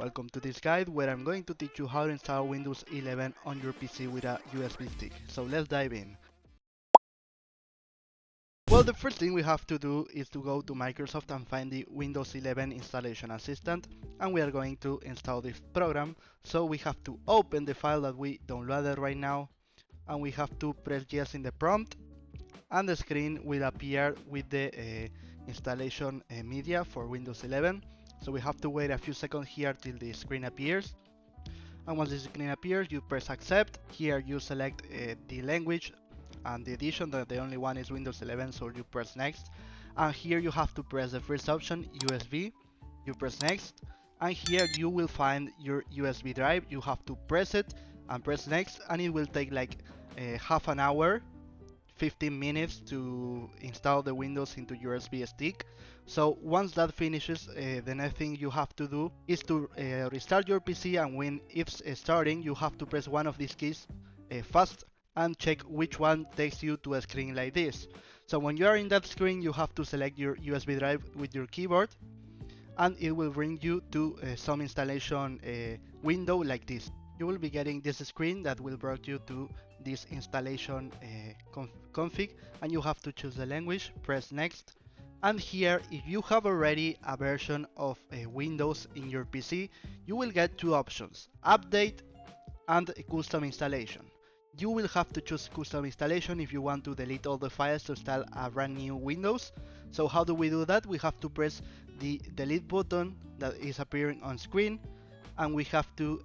Welcome to this guide where I'm going to teach you how to install Windows 11 on your PC with a USB stick. So let's dive in. Well, the first thing we have to do is to go to Microsoft and find the Windows 11 installation assistant, and we are going to install this program. So we have to open the file that we downloaded right now, and we have to press yes in the prompt, and the screen will appear with the installation media for Windows 11. So we have to wait a few seconds here till the screen appears. And once the screen appears, you press accept. Here you select the language and the edition, the only one is Windows 11, so you press next. And here you have to press the first option, USB. You press next. And here you will find your USB drive. You have to press it and press next, and it will take like half an hour, 15 minutes to install the Windows into your USB stick. So once that finishes, the next thing you have to do is to restart your PC, and when it's starting, you have to press one of these keys fast and check which one takes you to a screen like this. So when you are in that screen, you have to select your USB drive with your keyboard, and it will bring you to some installation window like this. You will be getting this screen that will bring you to this installation config, and you have to choose the language, press next. And here, if you have already a version of Windows in your PC, you will get two options, update and custom installation. You will have to choose custom installation if you want to delete all the files to install a brand new Windows. So how do we do that? We have to press the delete button that is appearing on screen, and we have to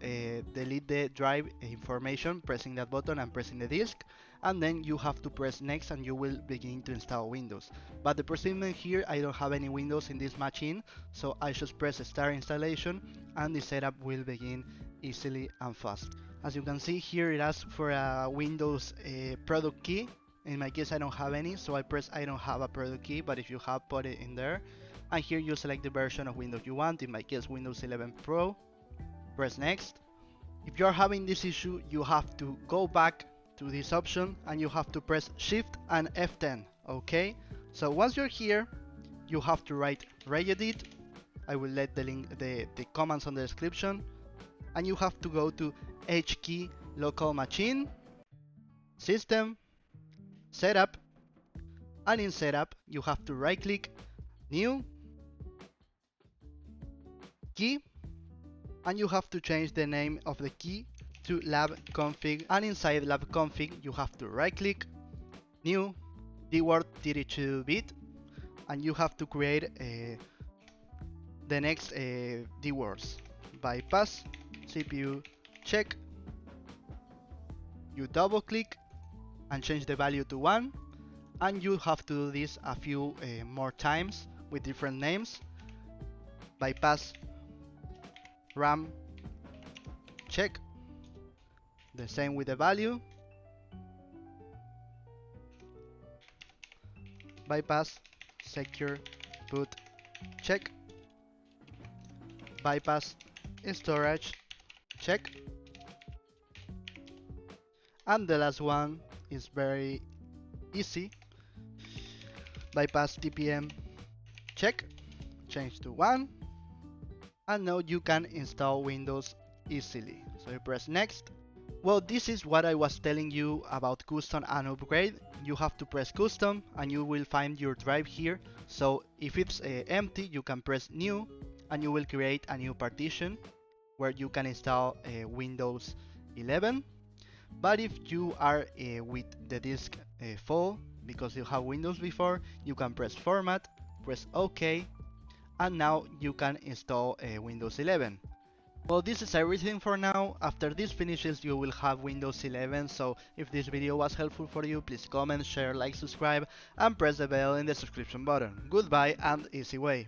delete the drive information, pressing that button and pressing the disk, and then you have to press next and you will begin to install Windows. But the procedure here, I don't have any Windows in this machine, so I just press start installation and the setup will begin easily and fast. As you can see here, it asks for a Windows product key. In my case, I don't have any, so I press I don't have a product key, but if you have, put it in there. And here you select the version of Windows you want, in my case Windows 11 Pro. Press next. If you're having this issue, you have to go back to this option and you have to press SHIFT and F10. Okay, so once you're here, you have to write regedit. I will let the link, the comments on the description, and you have to go to H key local machine, system, setup, and in setup you have to right click, new, key, and you have to change the name of the key to LabConfig, and inside LabConfig you have to right click, new, dword 32-bit, and you have to create the next dwords, bypass, CPU check. You double click and change the value to 1, and you have to do this a few more times with different names. Bypass RAM check, the same with the value. Bypass secure boot check. Bypass storage check. And the last one is very easy. Bypass TPM check, change to 1, and now you can install Windows easily. So you press next. Well, this is what I was telling you about custom and upgrade. You have to press custom and you will find your drive here. So if it's empty, you can press new and you will create a new partition where you can install Windows 11. But if you are with the disk full because you have Windows before, you can press format, press OK, and now you can install Windows 11. Well, this is everything for now. After this finishes, you will have Windows 11. So if this video was helpful for you, please comment, share, like, subscribe, and press the bell in the subscription button. Goodbye and easy way.